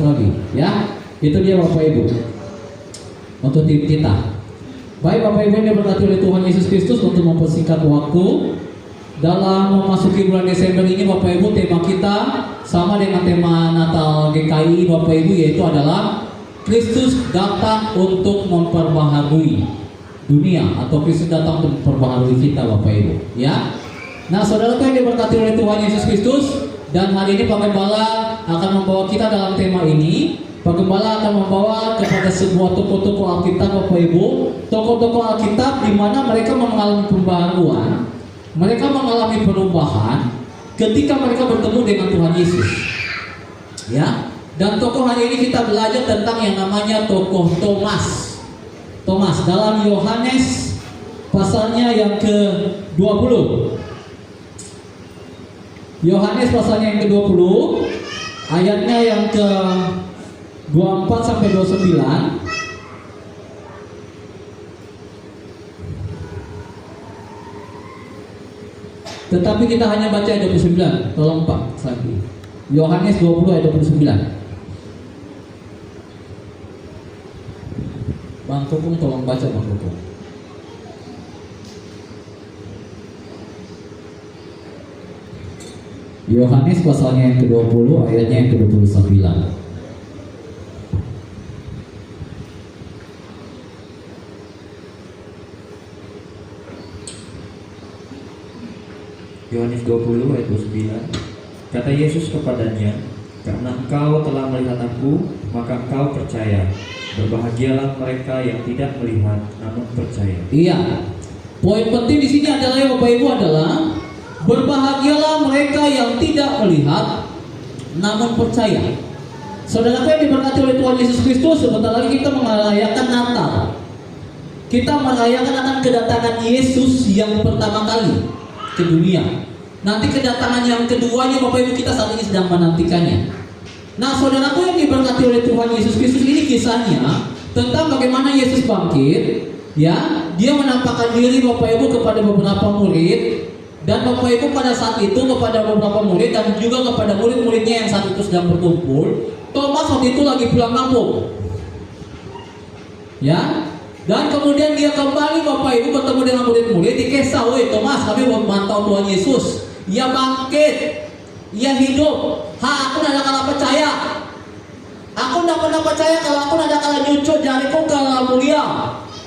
lagi, ya. Itu dia Bapak Ibu untuk tim kita. Baik Bapak Ibu yang diberkati oleh Tuhan Yesus Kristus, untuk mempersingkat waktu dalam memasuki bulan Desember ini Bapak Ibu, tema kita sama dengan tema Natal GKI Bapak Ibu, yaitu adalah Kristus datang untuk memperbaharui dunia, atau Kristus datang untuk memperbaharui kita Bapak Ibu, ya. Nah saudara yang diberkati oleh Tuhan Yesus Kristus, dan hari ini Pak Gembala akan membawa kita dalam tema ini. Pak Gembala akan membawa kepada sebuah toko-toko Alkitab Bapak Ibu, toko-toko Alkitab di mana mereka mengalami pembaharuan, mereka mengalami perubahan ketika mereka bertemu dengan Tuhan Yesus, ya. Dan tokoh hari ini kita belajar tentang yang namanya tokoh Thomas. Thomas dalam Yohanes pasalnya yang ke-20. Yohanes pasalnya yang ke-20, ayatnya yang ke-24 sampai 29. Tetapi kita hanya baca ayat 29. Tolong Pak, lagi. Yohanes 20 ayat 29. Bang Kokong tolong baca Bang Kokong. Yohanes pasalnya yang ke-20 ayatnya yang ke-29. Yohanes 20 ayat 29. Kata Yesus kepadanya, "Karena engkau telah melihat aku, maka engkau percaya. Berbahagialah mereka yang tidak melihat namun percaya." Iya. Poin penting di sini adalah ya Bapak Ibu adalah berbahagialah mereka yang tidak melihat namun percaya. Saudara yang diberkati oleh Tuhan Yesus Kristus, sebentar lagi kita merayakan Natal. Kita merayakan akan kedatangan Yesus yang pertama kali ke dunia. Nanti kedatangan yang keduanya Bapak Ibu kita saat ini sedang menantikannya. Nah saudaraku yang diberkati oleh Tuhan Yesus Kristus, ini kisahnya tentang bagaimana Yesus bangkit, ya. Dia menampakkan diri Bapak Ibu kepada beberapa murid, dan Bapak Ibu pada saat itu kepada beberapa murid dan juga kepada murid-muridnya yang saat itu sedang berkumpul. Thomas waktu itu lagi pulang kampung, ya. Dan kemudian dia kembali Bapak Ibu bertemu dengan murid-murid, dikesah, "Woi Thomas, kami mau memantau Tuhan Yesus. Ia bangkit, ia hidup. Aku tidak kalah percaya. Aku tidak pernah percaya kalau aku tidak kalah nyucut jariku ke lambung dia,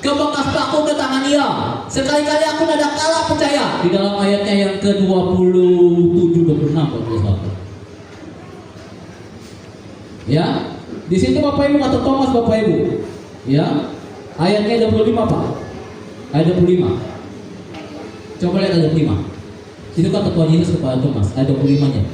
ke bekas paku ke tangan dia. Sekali-kali aku tidak kalah percaya." Di dalam ayatnya yang ke-27-26 ya. Di situ Bapak Ibu kata Thomas Bapak Ibu, ya. Ayatnya 25 Pak. Ayat 25. Coba lihat ayat 25. Itu kata Tuhan Yesus kepada Thomas, ayat 25-nya.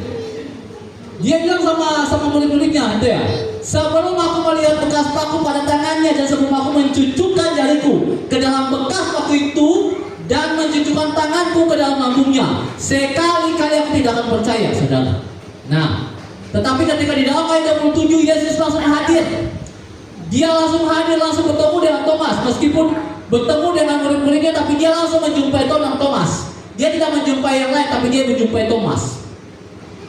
Dia bilang sama murid-muridnya itu ya, "Sebelum aku melihat bekas paku pada tangannya dan sebelum aku mencucukkan jariku ke dalam bekas paku itu dan mencucukkan tanganku ke dalam lambungnya, sekali-kali aku tidak akan percaya." Saudara. Nah, tetapi ketika di dalam ayat 27 Yesus langsung hadir. Dia langsung hadir, langsung bertemu dengan Thomas. Meskipun bertemu dengan murid-muridnya, tapi dia langsung menjumpai Thomas. Dia tidak menjumpai yang lain, tapi dia menjumpai Thomas.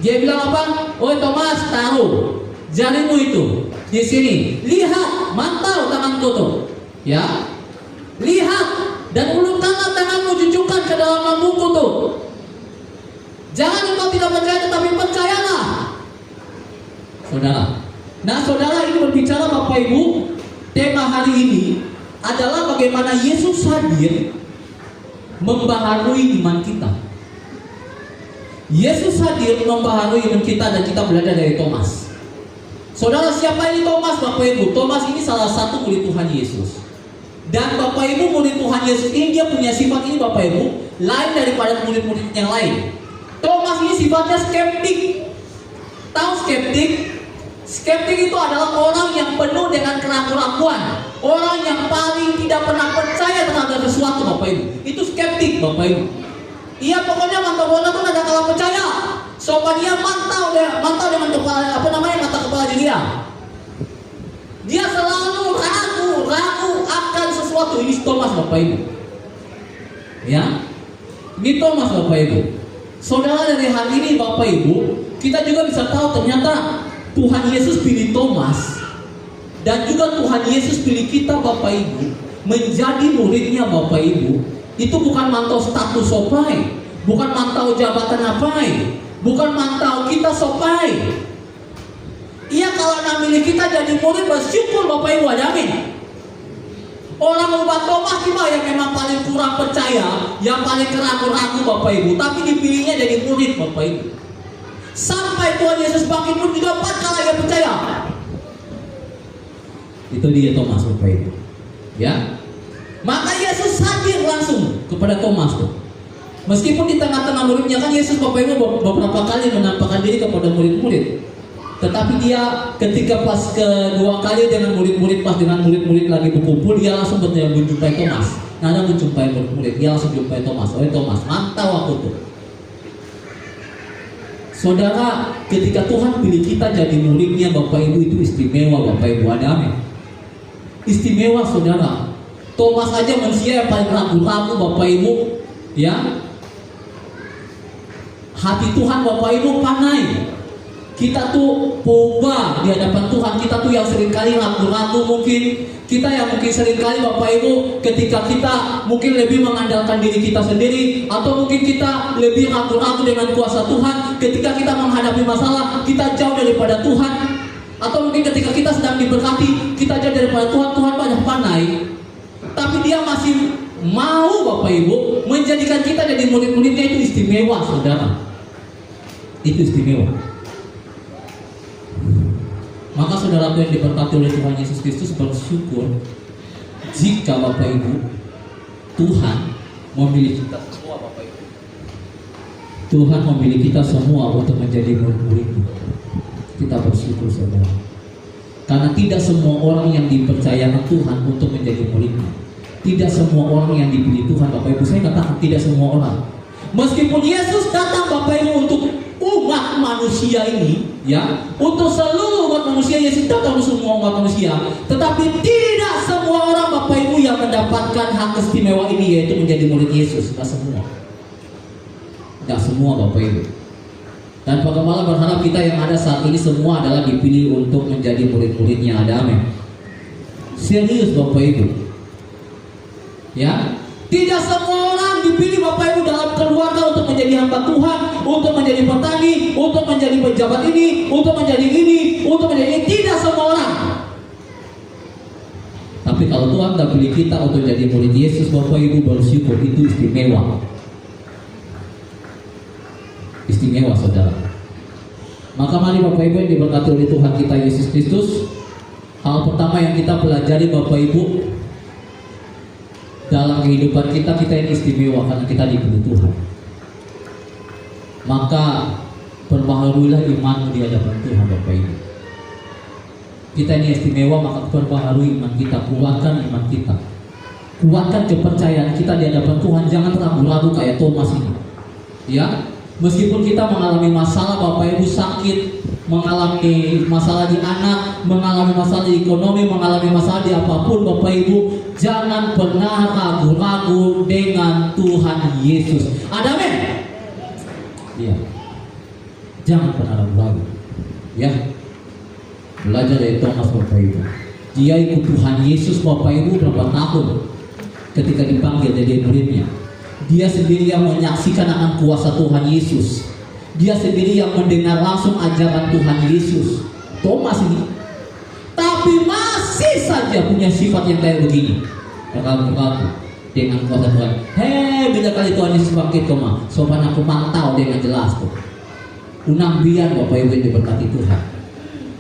Dia bilang apa? "Oh Thomas, taruh jarimu itu di sini. Lihat, mantau tanganku tuh. Ya, lihat dan ulurkanlah tanganmu, cucukkan ke dalam lambungku tuh. Jangan engkau tidak percaya, tetapi percayalah." Saudara. Nah saudara, ini berbicara Bapak Ibu, tema hari ini adalah bagaimana Yesus hadir membaharui iman kita. Yesus hadir membaharui iman kita, dan kita belajar dari Thomas. Saudara, siapa ini Thomas Bapak Ibu? Thomas ini salah satu murid Tuhan Yesus. Dan Bapak Ibu, murid Tuhan Yesus ini dia punya sifat ini Bapak Ibu, lain daripada murid-murid yang lain. Thomas ini sifatnya skeptik. Tahu skeptik? Skeptik itu adalah orang yang penuh dengan keraguan-keraguan, orang yang paling tidak pernah percaya terhadap sesuatu Bapak Ibu. Itu skeptik Bapak Ibu. Ia pokoknya mantau bola tuh ada kalah percaya. Sopan dia mantau dengan kepala mata kepala dia. Dia selalu ragu akan sesuatu. Ini Thomas Bapak Ibu. Ya, ini Thomas Bapak Ibu. Saudara, dari hal ini Bapak Ibu, kita juga bisa tahu ternyata Tuhan Yesus pilih Thomas, dan juga Tuhan Yesus pilih kita Bapak Ibu menjadi muridnya Bapak Ibu, itu bukan mantau status sopai, bukan mantau jabatan apai, bukan mantau kita sopai. Iya, kalau namanya kita jadi murid bersyukur Bapak Ibu, ada amin. Orang obat Thomas cuma yang memang paling kurang percaya, yang paling ragu-ragu Bapak Ibu, tapi dipilihnya jadi murid Bapak Ibu. Sampai Tuhan Yesus bangkit pun juga 4 kali yang percaya. Itu dia Thomas Bapak Ibu. Ya. Maka Yesus hadir langsung kepada Thomas tuh. Meskipun di tengah-tengah muridnya kan Yesus Bapak Ibu beberapa kali menampakkan diri kepada murid-murid. Tetapi dia ketika pas kedua kali dengan murid-murid, pas dengan murid-murid lagi berkumpul, dia langsung menjumpai Thomas. Nah, dia menjumpai murid-murid, dia langsung jumpai Thomas. Oh Thomas, mantau aku tuh. Saudara, ketika Tuhan pilih kita jadi muridnya Bapak Ibu, itu istimewa Bapak Ibu, ada amin. Istimewa saudara. Thomas aja manusia yang paling ragu-ragu Bapak Ibu, ya. Hati Tuhan Bapak Ibu pandai. Kita tuh poba di hadapan Tuhan, kita tuh yang seringkali ragu-ragu mungkin. Kita yang mungkin seringkali Bapak Ibu ketika kita mungkin lebih mengandalkan diri kita sendiri, atau mungkin kita lebih ragu-ragu dengan kuasa Tuhan. Ketika kita menghadapi masalah, kita jauh daripada Tuhan. Atau mungkin ketika kita sedang diberkati, kita jauh daripada Tuhan. Tuhan banyak pandai, tapi dia masih mau Bapak Ibu menjadikan kita jadi murid-muridnya. Itu istimewa saudara. Itu istimewa. Maka saudaraku yang diberkati oleh Tuhan Yesus Kristus, bersyukur jika Bapak Ibu Tuhan memilih kita semua Bapak Ibu. Tuhan memilih kita semua untuk menjadi murid-murid-Nya. Kita bersyukur saudara. Karena tidak semua orang yang dipercayakan Tuhan untuk menjadi murid-Nya. Tidak semua orang yang dipilih Tuhan Bapak Ibu. Saya katakan tidak semua orang. Meskipun Yesus datang Bapak Ibu untuk umat manusia ini, ya, untuk seluruh umat manusia, Yesus datang untuk semua umat manusia. Tetapi tidak semua orang Bapak Ibu yang mendapatkan hak istimewa ini, yaitu menjadi murid Yesus. Tidak semua. Tidak semua Bapak Ibu. Dan bagaimana berharap kita yang ada saat ini semua adalah dipilih untuk menjadi murid-muridnya. Ada amin. Serius Bapak Ibu. Ya. Tidak semua orang dipilih Bapak Ibu dalam keluarga untuk menjadi hamba Tuhan, untuk menjadi petani, untuk menjadi pejabat ini, untuk menjadi ini, untuk menjadi ini. Tidak semua orang. Tapi kalau Tuhan tidak pilih kita untuk jadi murid Yesus, Bapak Ibu bersyukur, itu istimewa. Istimewa saudara. Maka mari Bapak Ibu yang diberkati oleh Tuhan kita Yesus Kristus, hal pertama yang kita pelajari Bapak Ibu dalam kehidupan kita ini istimewa karena kita dipilih Tuhan. Maka perbaharuilah imanmu di hadapan Tuhan Bapak Ibu. Kita ini istimewa, maka perbaharui iman kita, kuatkan iman kita, kuatkan kepercayaan kita di hadapan Tuhan. Jangan ragu-ragu kayak Thomas ini. Ya, meskipun kita mengalami masalah Bapak Ibu, sakit, mengalami masalah di anak, mengalami masalah di ekonomi, mengalami masalah di apapun Bapak Ibu, jangan pernah ragu-ragu dengan Tuhan Yesus. Ada amin? Iya. Jangan pernah ragu-ragu. Ya. Belajar dari Thomas Bapak Ibu. Dia ikut Tuhan Yesus Bapak Ibu berapa tahun ketika dipanggil jadi muridnya. Dia sendiri yang menyaksikan akan kuasa Tuhan Yesus. Dia sendiri yang mendengar langsung ajaran Tuhan Yesus. Thomas ini, tapi masih saja punya sifat yang kayak begini, ragu-ragu dengan kuasa Tuhan. Bila kali Tuhan Yesus bangkit Thomas, sopan aku pantau dengan jelas tuh. Unambian Bapak Ibu yang diberkati Tuhan.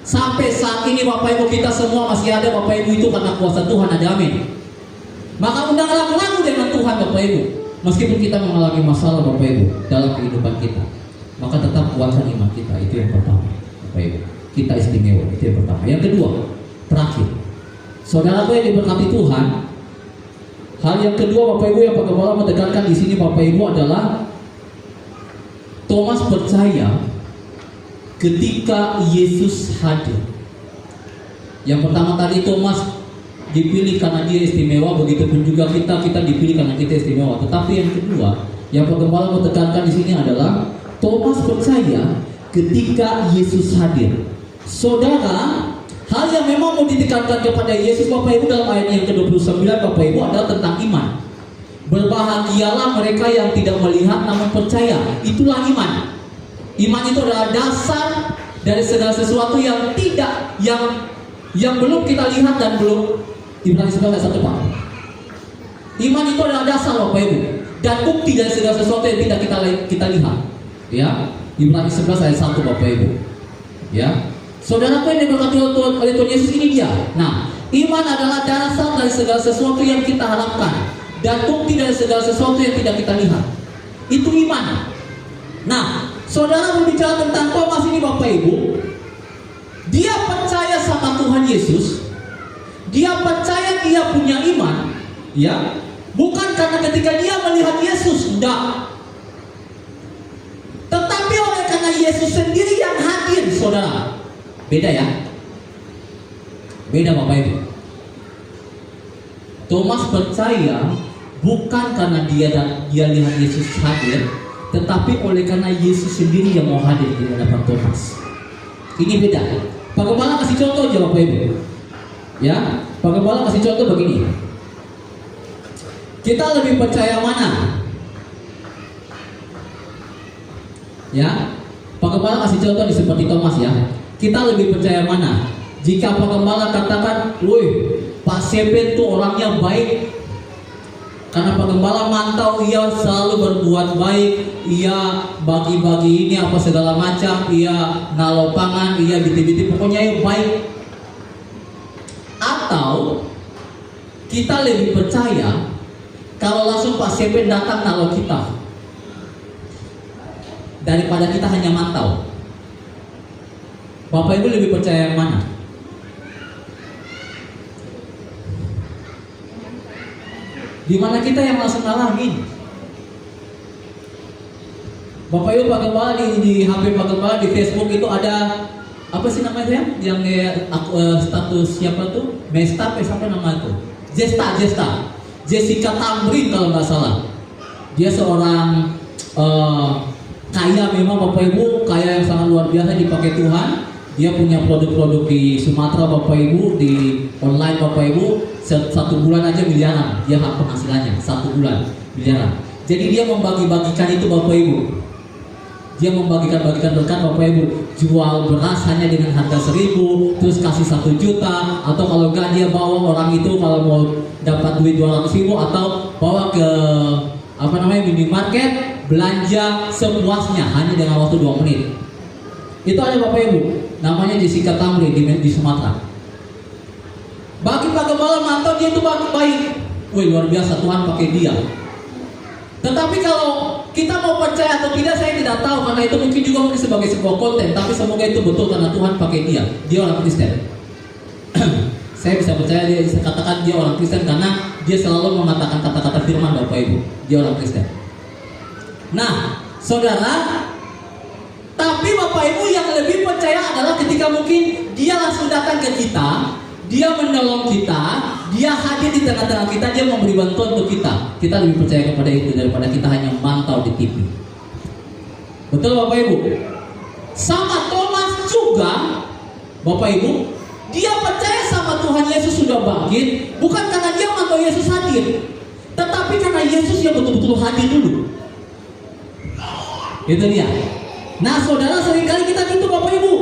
Sampai saat ini Bapak Ibu kita semua masih ada Bapak Ibu itu karena kuasa Tuhan. Ada amin. Maka undang ragu-ragu dengan Tuhan Bapak Ibu. Meskipun kita mengalami masalah Bapak Ibu dalam kehidupan kita, maka tetap kuatkan iman kita. Itu yang pertama Bapak Ibu. Kita istimewa, itu yang pertama. Yang kedua, terakhir, saudara yang diberkati Tuhan, hal yang kedua Bapak Ibu yang bagaimana mendekankan di sini Bapak Ibu adalah Thomas percaya ketika Yesus hadir. Yang pertama tadi Thomas dipilih karena dia istimewa, begitupun juga kita dipilih karena kita istimewa. Tetapi yang kedua, yang bagaimana mendekankan di sini adalah Thomas percaya ketika Yesus hadir. Saudara, hal yang memang mau ditekankan kepada Yesus Bapak Ibu dalam ayat yang ke-29 Bapak Ibu adalah tentang iman. Berbahagialah mereka yang tidak melihat namun percaya. Itulah iman. Iman itu adalah dasar dari segala sesuatu yang tidak yang belum kita lihat dan belum. Ibrani 11 ayat 1 Pak. Iman itu adalah dasar Bapak Ibu dan bukti dari segala sesuatu yang tidak kita lihat. Ya, Ibrani 11 ayat 1 Bapak Ibu. Ya, saudaraku yang diberkati oleh Tuhan Yesus, ini dia. Nah, iman adalah dasar dari segala sesuatu yang kita harapkan dan bukti dari segala sesuatu yang tidak kita lihat. Itu iman. Nah, saudara berbicara tentang Thomas ini Bapak Ibu, dia percaya sama Tuhan Yesus. Dia percaya dia punya iman, ya, bukan karena ketika dia melihat Yesus, enggak. Tetapi oleh karena Yesus sendiri yang hadir, saudara. Beda ya? Beda Bapak Ibu. Thomas percaya bukan karena dia lihat Yesus hadir, tetapi oleh karena Yesus sendiri yang mau hadir di hadapan Thomas. Ini beda. Pak Gembala kasih contoh aja Bapak Ibu. Ya, Pak Gembala kasih contoh begini. Kita lebih percaya mana? Ya, Pak Gembala kasih contoh seperti Thomas ya. Kita lebih percaya mana? Jika Pak Gembala katakan, "Woi, Pak Sepen tuh orangnya baik." Karena Pak Gembala mantau, ia selalu berbuat baik, ia bagi-bagi ini apa segala macam, ia nalo pangan, ia biti-biti, pokoknya ia baik. Atau kita lebih percaya kalau langsung Pak Sepen datang nalo kita, daripada kita hanya mantau. Bapak Ibu lebih percaya yang mana? Di mana kita yang langsung ngalamin? Bapak Ibu, Pak Gembala di HP Pak Gembala di Facebook itu ada apa sih namanya yang status siapa tuh? Mesta, siapa nama itu? Jesta. Jessica Tamrin kalau nggak salah. Dia seorang kaya memang Bapak Ibu, kaya yang sangat luar biasa dipakai Tuhan. Dia punya produk-produk di Sumatera Bapak Ibu, di online Bapak Ibu. Satu bulan aja miliaran dia hak penghasilannya, 1 bulan miliaran. Jadi dia membagi-bagikan itu Bapak Ibu. Dia membagikan berkat Bapak Ibu. Jual beras hanya dengan harga 1.000, terus kasih 1 juta, atau kalau enggak dia bawa orang itu kalau mau dapat duit 200.000, atau bawa ke minimarket, belanja sepuasnya hanya dengan waktu 2 menit. Itu ada Bapak Ibu. Namanya Jessica Tamrin di Sumatera. Bagi Pak Gembala mantau dia itu baik. Wih, luar biasa, Tuhan pakai dia. Tetapi kalau kita mau percaya atau tidak saya tidak tahu, karena itu mungkin juga mungkin sebagai sebuah konten. Tapi semoga itu betul karena Tuhan pakai dia. Dia orang Kristen. Saya bisa percaya dia bisa katakan dia orang Kristen karena dia selalu mengatakan kata-kata firman Bapak Ibu. Dia orang Kristen. Nah, saudara, tapi Bapak Ibu yang lebih percaya adalah ketika mungkin dia langsung datang ke kita. Dia menolong kita, dia hadir di tengah-tengah kita, dia memberi bantuan untuk kita. Kita lebih percaya kepada itu daripada kita hanya mantau di TV. Betul Bapak Ibu? Sama Thomas juga, Bapak Ibu, dia percaya sama Tuhan Yesus sudah bangkit, bukan karena dia mantau Yesus hadir, tetapi karena Yesus yang betul-betul hadir dulu. Itu dia. Nah saudara, seringkali kita gitu Bapak Ibu.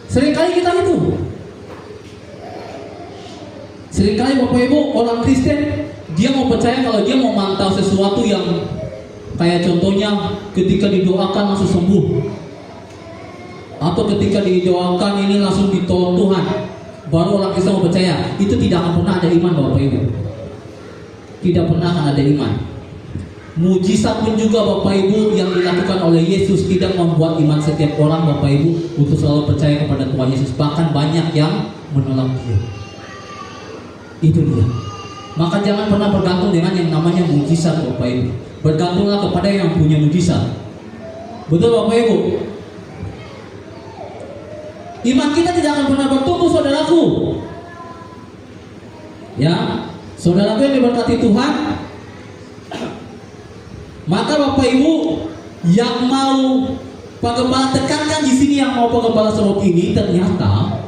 Seringkali kita itu. Seringkali Bapak Ibu orang Kristen dia mau percaya kalau dia mau mantau sesuatu yang kayak contohnya ketika didoakan langsung sembuh, atau ketika didoakan ini langsung ditolong Tuhan, baru orang Kristen mau percaya. Itu tidak akan pernah ada iman Bapak Ibu. Tidak pernah akan ada iman. Mujizat pun juga Bapak Ibu yang dilakukan oleh Yesus tidak membuat iman setiap orang Bapak Ibu untuk selalu percaya kepada Tuhan Yesus. Bahkan banyak yang menolak dia. Itu dia. Maka jangan pernah bergantung dengan yang namanya mujizat Bapak Ibu. Bergantunglah kepada yang punya mujizat. Betul Bapak Ibu? Iman kita tidak akan pernah bertumbuh saudaraku. Ya, saudaraku yang diberkati Tuhan. Maka Bapak Ibu yang mau Pak Gembala tekankan di sini yang mau Pak Gembala sorot ini, ternyata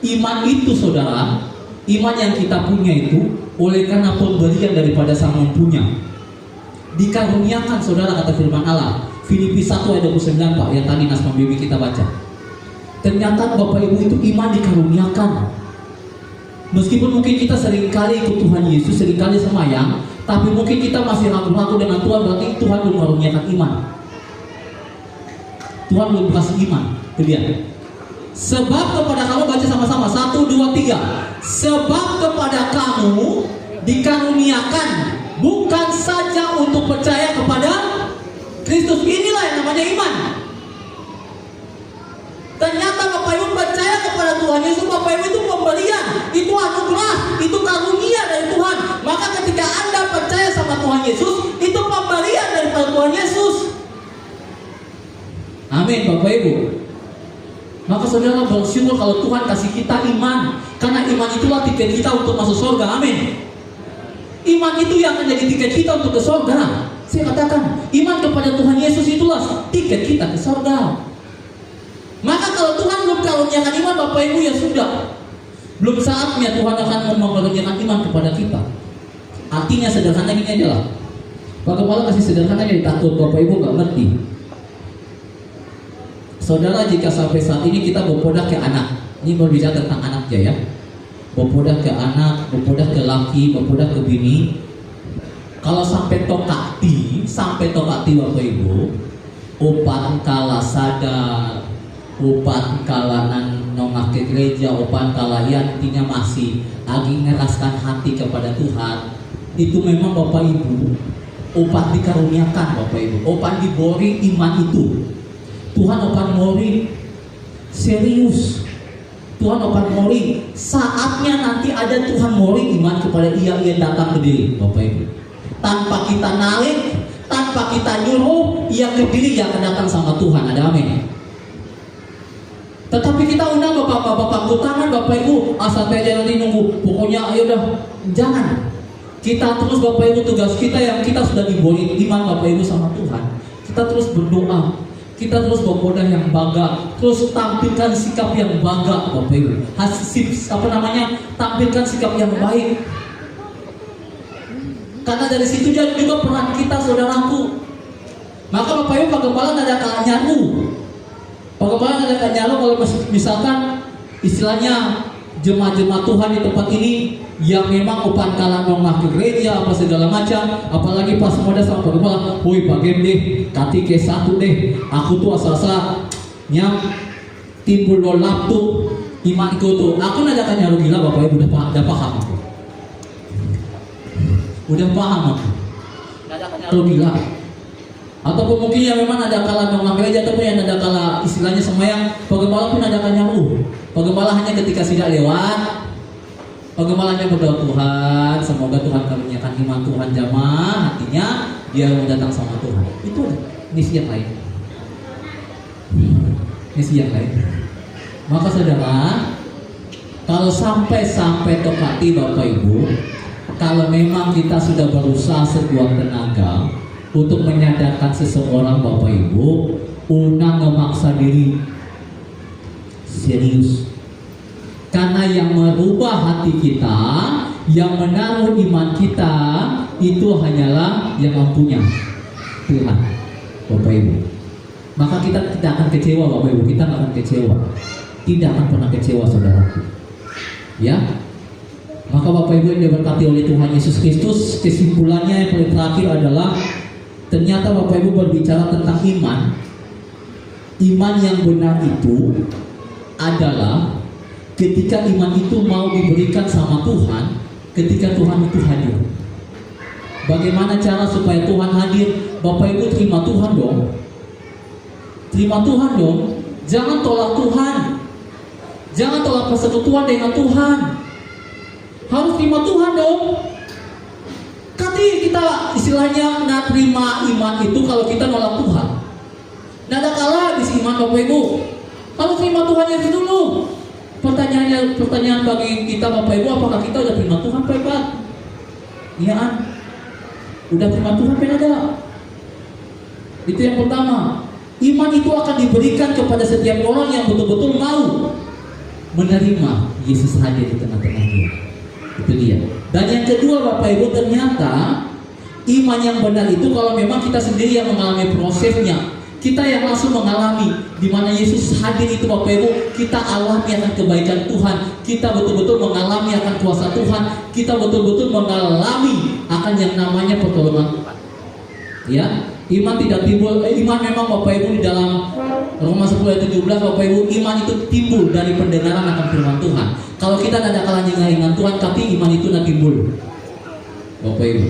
iman itu saudara, iman yang kita punya itu oleh karena pemberian daripada Sang Mempunya. Dikaruniakan saudara, kata firman Allah. Filipi 1 ayat 29 Pak, yang tadi Nas Bibi kita baca. Ternyata Bapak Ibu itu iman dikaruniakan. Meskipun mungkin kita seringkali ikut Tuhan Yesus, seringkali semayang, tapi mungkin kita masih ragu-ragu dengan Tuhan, berarti Tuhan belum karuniakan iman. Tuhan belum kasih iman ke dia. Sebab kepada kamu, baca sama-sama 1, 2, 3. Sebab kepada kamu dikaruniakan bukan saja untuk percaya kepada Kristus. Inilah yang namanya iman. Ternyata Bapak Ibu percaya kepada Tuhan Yesus, Bapak Ibu itu pemberian, itu anugerah, itu karunia dari Tuhan. Maka ketika Anda percaya sama Tuhan Yesus, itu pemberian daripada Tuhan Yesus. Amin Bapak Ibu. Maka saudara bersyukur kalau Tuhan kasih kita iman, karena iman itulah tiket kita untuk masuk surga. Amin. Iman itu yang menjadi tiket kita untuk ke surga. Saya katakan, iman kepada Tuhan Yesus itulah tiket kita ke surga. Maka kalau Tuhan belum karuniakan iman, Bapak Ibu, ya sudah, belum saatnya Tuhan akan mengaruniakan iman kepada kita. Artinya sederhana gini aja lah. Pak Kepala kasih sederhana jadi takut Bapak Ibu gak ngerti. Saudara, jika sampai saat ini kita berpodak ke anak, ini berbicara tentang anak aja ya, berpodak ke anak, berpodak ke laki, berpodak ke bini. Kalau sampai tokati Bapak Ibu, opan kala sadar, opan kala nongak ke gereja, opan kala yang intinya masih lagi ngeraskan hati kepada Tuhan, itu memang Bapak Ibu opan dikaruniakan Bapak Ibu, opan dibori iman itu. Tuhan opan mori serius, Tuhan opan mori saatnya nanti ada Tuhan mori iman kepada ia datang ke diri Bapak Ibu. Tanpa kita naik, tanpa kita nyuruh, ia ke diri yang akan datang sama Tuhan. Ada amin. Tetapi kita undang bapak-bapak tangan Bapak Ibu, asal aja nanti nunggu. Pokoknya ayo dah, jangan. Kita terus Bapak Ibu, tugas kita yang kita sudah diberi iman Bapak Ibu sama Tuhan. Kita terus berdoa, kita terus berpodah yang baga, terus tampilkan sikap yang baga Bapak Ibu. Tampilkan sikap yang baik. Karena dari situ juga peran kita saudaraku. Maka Bapak Ibu, Pak Gembala ada kalanya Pak Gembala ada kalanya kalau misalkan istilahnya jemaat-jemaat Tuhan di tempat ini yang memang upan kalah nongak ke gereja apa segala macam, apalagi pas moda sama Pak Gembala, woi Pak Gem deh, kati ke satu deh, aku tuh asal-asal nyam timbul lolap tuh imanku tuh, aku nadakan nyaru gila Bapak Ibu udah paham aku. Udah paham aku, nadakan nyaru gila. Ataupun mungkin yang memang ada kala nongak gereja, ataupun yang ada kala istilahnya semayang, Pak Gembala pun nadakan nyaru. Pak Gembala hanya ketika sudah lewat, Pak Gembala hanya berdoa, Tuhan, semoga Tuhan karuniakan iman Tuhan jamaah, hatinya dia mau datang sama Tuhan. Itu misi yang lain. Misi yang lain. Maka saudara, kalau sampai tokati Bapak Ibu, kalau memang kita sudah berusaha sekuat tenaga untuk menyadarkan seseorang Bapak Ibu, unang memaksa diri serius. Karena yang merubah hati kita, yang menaruh iman kita, itu hanyalah yang mempunyai Tuhan Bapak Ibu. Maka kita tidak akan kecewa Bapak Ibu, kita tidak akan kecewa. Tidak akan pernah kecewa saudaraku. Ya. Maka Bapak Ibu yang diberkati oleh Tuhan Yesus Kristus, kesimpulannya yang paling terakhir adalah ternyata Bapak Ibu berbicara tentang iman. Iman yang benar itu adalah ketika iman itu mau diberikan sama Tuhan, ketika Tuhan itu hadir. Bagaimana cara supaya Tuhan hadir? Bapak Ibu terima Tuhan dong. Terima Tuhan dong. Jangan tolak Tuhan. Jangan tolak persekutuan dengan Tuhan. Harus terima Tuhan dong. Kati kita istilahnya nggak terima iman itu kalau kita nolak Tuhan. Nggak ada kalah di iman Bapak Ibu. Harus terima Tuhan yang dulu. Pertanyaan bagi kita Bapak Ibu, apakah kita udah terima Tuhan Pak? Iya kan? Udah terima Tuhan Pak ada? Itu yang pertama. Iman itu akan diberikan kepada setiap orang yang betul-betul mau menerima Yesus hadir di tengah-tengah dia. Itu dia. Dan yang kedua Bapak Ibu, ternyata iman yang benar itu kalau memang kita sendiri yang mengalami prosesnya, kita yang langsung mengalami di mana Yesus hadir itu Bapak Ibu, kita alami akan kebaikan Tuhan, kita betul-betul mengalami akan kuasa Tuhan, kita betul-betul mengalami akan yang namanya pertolongan Tuhan. Ya, iman tidak timbul, iman memang Bapak Ibu di dalam Roma 10 ayat 17 Bapak Ibu, iman itu timbul dari pendengaran akan firman Tuhan. Kalau kita tidak ada kalanya dengan Tuhan, tapi iman itu tidak timbul Bapak Ibu.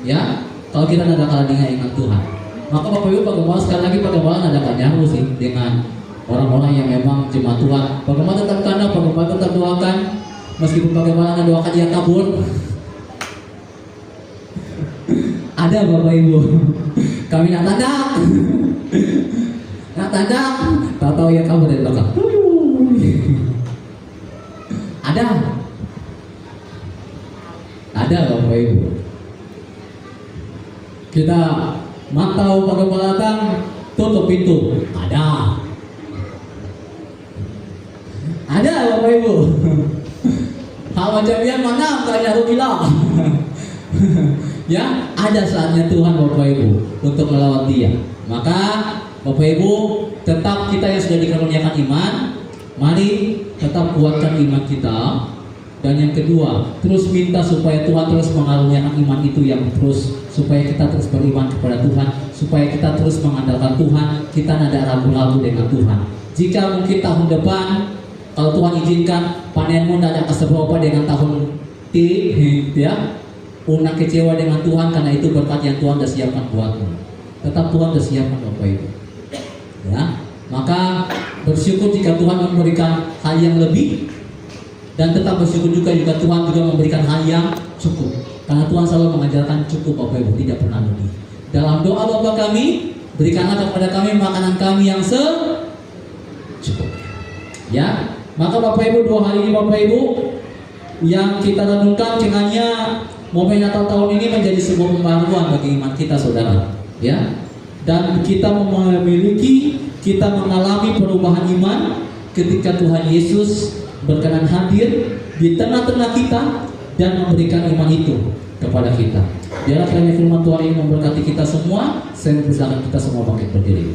Ya, kalau kita tidak ada kalanya dengan Tuhan, maka Bapak Ibu bagaimana sekali lagi bagaimana ada kalanya sih dengan orang-orang yang memang jemaat Tuhan. Bagaimana tetap kandang, bagaimana tetap doakan, meskipun bagaimana doakan dia kabur. Ada Bapak Ibu, kami nak tandak, tak tahu ya kamu dari belakang. Ada Bapak Ibu. Kita mantau bagaimana datang, tutup pintu. Ada Bapak Ibu. Hal macam yang mana tanya Rukila. Ya, ada saatnya Tuhan Bapak Ibu untuk melawan dia. Maka Bapak Ibu, tetap kita yang sudah dikaruniakan iman, mari tetap kuatkan iman kita. Dan yang kedua, terus minta supaya Tuhan terus mengaruniakan iman itu yang terus, supaya kita terus beriman kepada Tuhan, supaya kita terus mengandalkan Tuhan, kita tidak ada ragu-ragu dengan Tuhan. Jika mungkin tahun depan, kalau Tuhan izinkan, panenmu tidak ada keseberapa dengan tahun ya, una kecewa dengan Tuhan karena itu berkat yang Tuhan sudah siapkan buatmu. Tetap Tuhan sudah siapkan Bapak Ibu. Ya, maka bersyukur jika Tuhan memberikan hal yang lebih, dan tetap bersyukur juga Tuhan juga memberikan hal yang cukup. Karena Tuhan selalu mengajarkan cukup Bapak Ibu, tidak pernah lebih. Dalam doa Bapa kami, berikanlah kepada kami makanan kami yang secukup. Ya, maka Bapak Ibu, 2 hari ini Bapak Ibu yang kita renungkan kiranya momen Natal tahun ini menjadi sebuah pembaruan bagi iman kita, saudara. Ya, dan kita kita mengalami perubahan iman ketika Tuhan Yesus berkenan hadir di tengah-tengah kita dan memberikan iman itu kepada kita. Biarlah kiranya firman Tuhan ini memberkati kita semua. Saya mempersilakan kita semua bangkit berdiri.